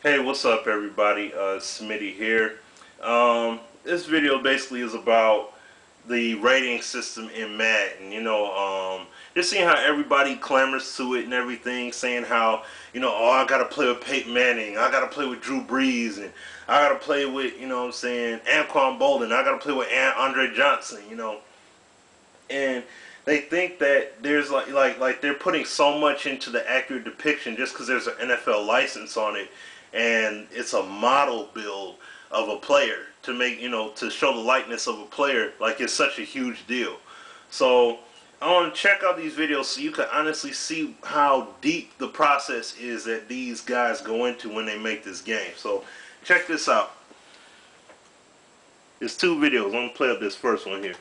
Hey, what's up everybody? Smitty here. This video basically is about the rating system in Madden. Just seeing how everybody clamors to it and everything, saying how, oh, I gotta play with Peyton Manning, I gotta play with Drew Brees, and I gotta play with, what I'm saying, Anquan Bolden, I gotta play with Andre Johnson, and they think that there's like they're putting so much into the accurate depiction just because there's an NFL license on it, and it's a model build of a player to make to show the likeness of a player, like it's such a huge deal. So I want to check out these videos so you can honestly see how deep the process is that these guys go into when they make this game. So check this out. There's two videos. I'm gonna play up this first one here.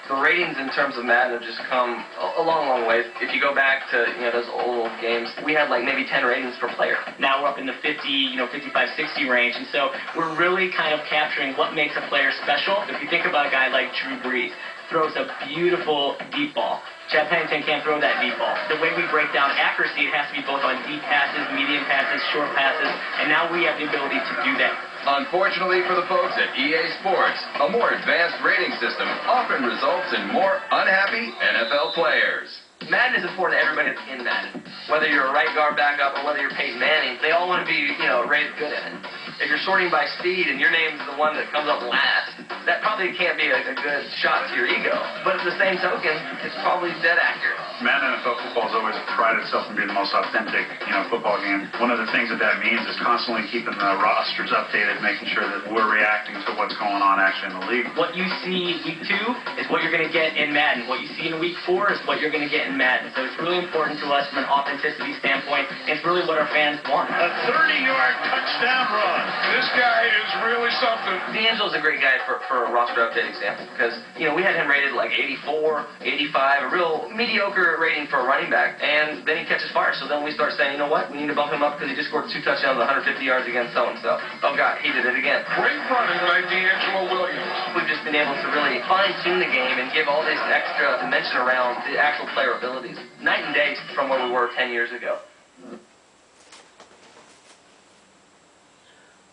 The ratings in terms of Madden have just come a long way. If you go back to those old games, we had like maybe 10 ratings per player. Now we're up in the 50, 55, 60 range, and so we're really kind of capturing what makes a player special. If you think about a guy like Drew Brees, throws a beautiful deep ball. Chad Pennington can't throw that deep ball. The way we break down accuracy, it has to be both on deep passes, medium passes, short passes, and now we have the ability to do that. Unfortunately for the folks at EA Sports, a more advanced rating system often results in more unhappy NFL players. Madden is important to everybody that's in Madden. Whether you're a right guard backup or whether you're Peyton Manning, they all want to be, rated good in it. If you're sorting by speed and your name's the one that comes up last, that probably can't be a good shot to your ego. But at the same token, it's probably dead accurate. Madden NFL football has always prided itself on being the most authentic, football game. One of the things that means is constantly keeping the rosters updated, making sure that we're reacting to what's going on actually in the league. What you see week 2 is what you're going to get in Madden. What you see in week 4 is what you're going to get in Madden. So it's really important to us from an authenticity standpoint. It's really what our fans want. A 30-yard touchdown run. This guy is really something. D'Angelo's a great guy for a roster update example because, we had him rated like 84, 85, a real mediocre rating for a running back, and then he catches fire. So then we start saying, you know what, we need to bump him up because he just scored 2 touchdowns, 150 yards against so-and-so. Oh, God, he did it again. Great running by D'Angelo Williams. We've just been able to really fine-tune the game and give all this extra dimension around the actual player abilities. Night and day from where we were 10 years ago.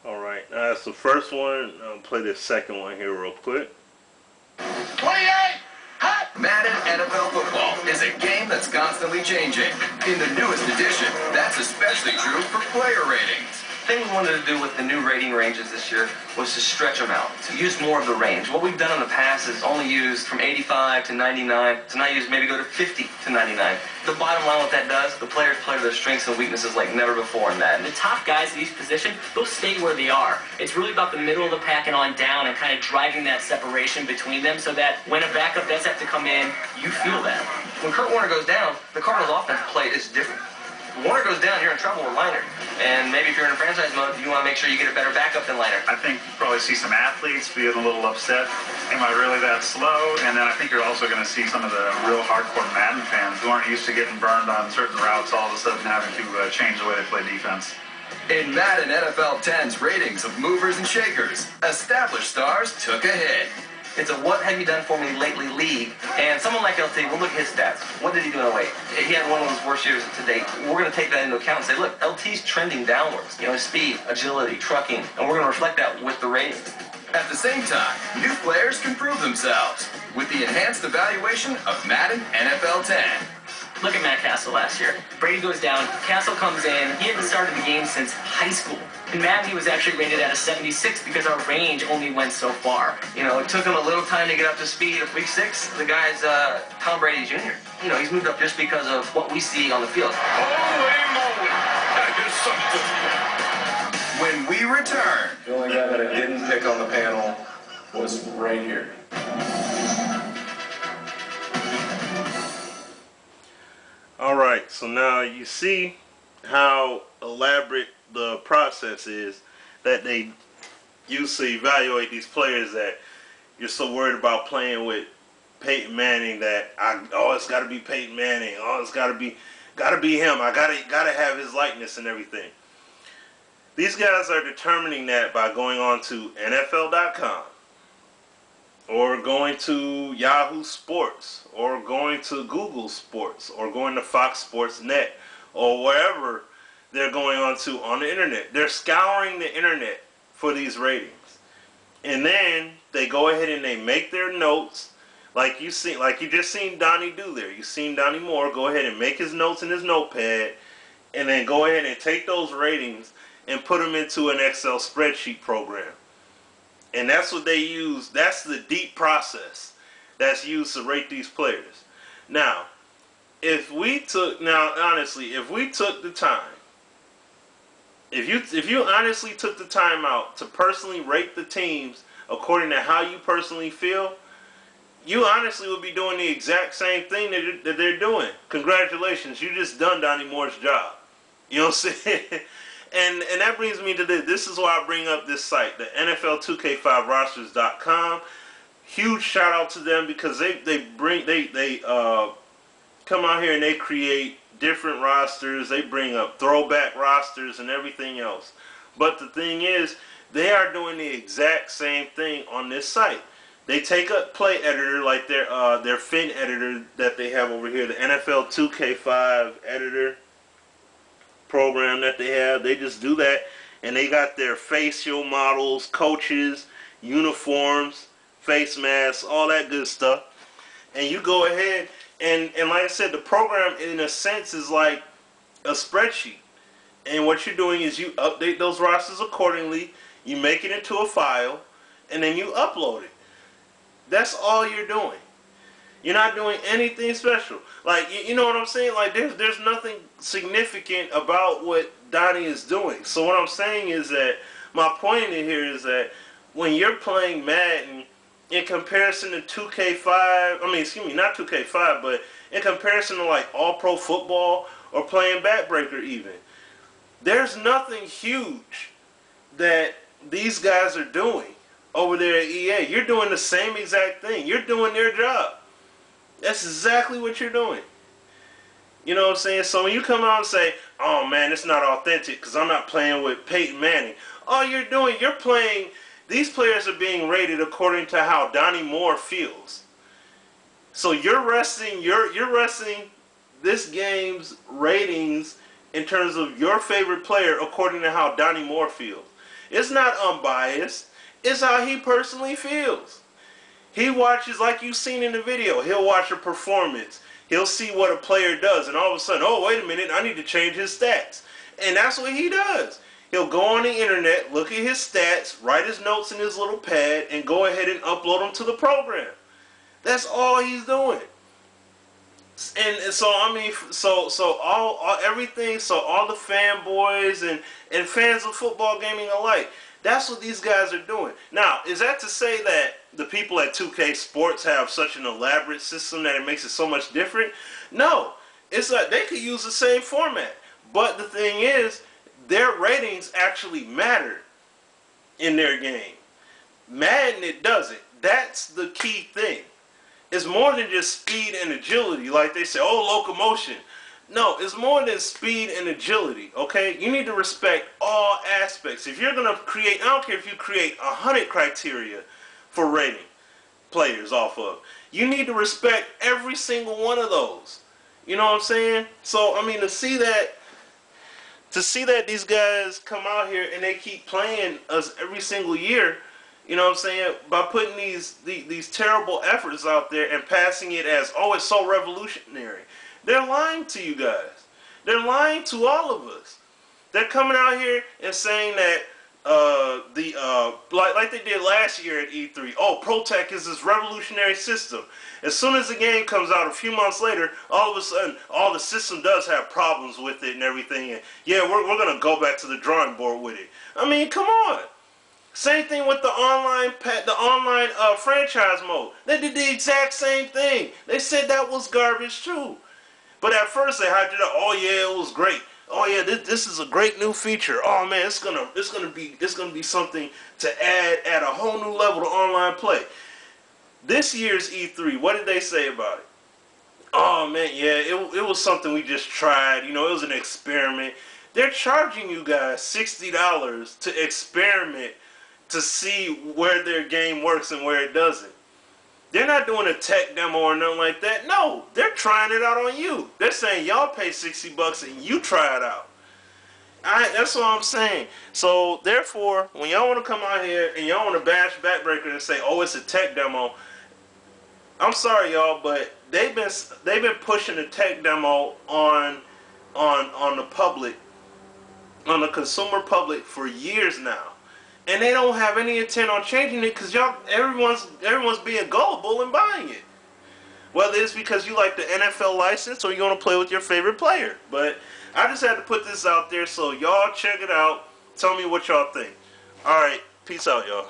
Alright, that's the first one. I'll play this second one here real quick. 28! Hot! Madden NFL football is a game that's constantly changing. In the newest edition, that's especially true for player ratings. The thing we wanted to do with the new rating ranges this year was to stretch them out, to use more of the range. What we've done in the past is only used from 85 to 99, to now use maybe go to 50 to 99. The bottom line, what that does, the players play to their strengths and weaknesses like never before in Madden. The top guys at each position, they'll stay where they are. It's really about the middle of the pack and on down and kind of driving that separation between them so that when a backup does have to come in, you feel that. When Kurt Warner goes down, the Cardinals' offense play is different. When Warner goes down, you're in trouble with Liner. And maybe if you're in a franchise mode, you want to make sure you get a better backup than Liner. I think you probably see some athletes being a little upset. Am I really that slow? And then I think you're also going to see some of the real hardcore Madden fans who aren't used to getting burned on certain routes all of a sudden having to change the way they play defense. In Madden NFL 10's ratings of movers and shakers, established stars took a hit. It's a what have you done for me lately league, and someone like LT, we'll look at his stats. What did he do in 08? He had one of his worst years to date. We're going to take that into account and say, look, LT's trending downwards. Speed, agility, trucking, and we're going to reflect that with the ratings. At the same time, new players can prove themselves with the enhanced evaluation of Madden NFL 10. Look at Matt Castle last year. Brady goes down, Castle comes in, he hadn't started the game since high school. In Madden, he was actually rated at a 76 because our range only went so far. It took him a little time to get up to speed. Week 6, the guy's Tom Brady Jr. He's moved up just because of what we see on the field. Holy moly! That is something. When we return, The only guy that I didn't pick on the panel was right here. Alright, so now you see how elaborate the process is that they use to evaluate these players, that you're so worried about playing with Peyton Manning that it's got to be Peyton Manning, it's got to be him, I gotta have his likeness and everything. These guys are determining that by going on to NFL.com or going to Yahoo Sports, or going to Google Sports, or going to Fox Sports Net, or wherever they're going on to on the internet. They're scouring the internet for these ratings. And then they go ahead and they make their notes, like you just seen Donnie do there. You seen Donnie Moore go ahead and make his notes in his notepad, and then go ahead and take those ratings and put them into an Excel spreadsheet program. And that's what they use. That's the deep process that's used to rate these players. Now, honestly, if we took the time, if you honestly took the time out to personally rate the teams according to how you personally feel, you honestly would be doing the exact same thing that they're doing. Congratulations, you just done Donnie Moore's job. You know what I'm saying? And that brings me to this. This is why I bring up this site, the NFL2K5rosters.com. Huge shout out to them, because they come out here and they create different rosters. They bring up throwback rosters and everything else. But the thing is, they are doing the exact same thing on this site. They take a play editor like their fin editor that they have over here, the NFL 2K5 editor program that they have. They just do that, and they got their facial models, coaches, uniforms, face masks, all that good stuff. And you go ahead and like I said, the program in a sense is like a spreadsheet. And what you're doing is you update those rosters accordingly, you make it into a file, and then you upload it. That's all you're doing. You're not doing anything special. Like, you know what I'm saying? Like, there's nothing significant about what Donnie is doing. So what I'm saying is that, my point in here is that when you're playing Madden, in comparison to 2K5, not 2K5, but in comparison to like All Pro Football or playing Backbreaker even, there's nothing huge that these guys are doing over there at EA. You're doing the same exact thing. You're doing their job. That's exactly what you're doing. You know what I'm saying? So when you come out and say, oh man, it's not authentic because I'm not playing with Peyton Manning. All you're doing, you're playing, these players are being rated according to how Donnie Moore feels. So you're resting this game's ratings in terms of your favorite player according to how Donnie Moore feels. It's not unbiased. It's how he personally feels. He watches, like you've seen in the video, he'll watch a performance. He'll see what a player does, and all of a sudden, oh, wait a minute, I need to change his stats. And that's what he does. He'll go on the internet, look at his stats, write his notes in his little pad, and go ahead and upload them to the program. That's all he's doing. And so, I mean, all the fanboys and fans of football gaming alike, that's what these guys are doing. Now, is that to say that the people at 2K Sports have such an elaborate system that it makes it so much different? No. It's like they could use the same format. But the thing is, their ratings actually matter in their game. Madden, it doesn't. That's the key thing. It's more than just speed and agility, like they say, oh, locomotion. No, it's more than speed and agility, okay? You need to respect all aspects. If you're going to create, I don't care if you create 100 criteria for rating players off of, you need to respect every single one of those. You know what I'm saying? So, I mean, to see that these guys come out here and they keep playing us every single year, you know what I'm saying, by putting these terrible efforts out there and passing it as, oh, it's so revolutionary. They're lying to you guys. They're lying to all of us. They're coming out here and saying that like they did last year at E3. Oh, ProTech is this revolutionary system. As soon as the game comes out a few months later, all of a sudden, the system does have problems with it and everything. And yeah, we're gonna go back to the drawing board with it. I mean, come on. Same thing with the online franchise mode. They did the exact same thing. They said that was garbage too. But at first they hyped it up. Oh yeah, it was great. Oh yeah, this is a great new feature. Oh man, it's gonna be something to add a whole new level to online play. This year's E3, what did they say about it? Oh man, yeah, it was something we just tried. You know, it was an experiment. They're charging you guys $60 to experiment to see where their game works and where it doesn't. They're not doing a tech demo or nothing like that. No, they're trying it out on you. They're saying y'all pay $60 and you try it out. That's what I'm saying. So therefore, when y'all want to come out here and y'all want to bash Backbreaker and say, "Oh, it's a tech demo," I'm sorry, y'all, but they've been pushing the tech demo on the public, on the consumer public for years now, and they don't have any intent on changing it because everyone's being gullible and buying it. Whether it's because you like the NFL license or you want to play with your favorite player. But I just had to put this out there so y'all check it out. Tell me what y'all think. Alright, peace out, y'all.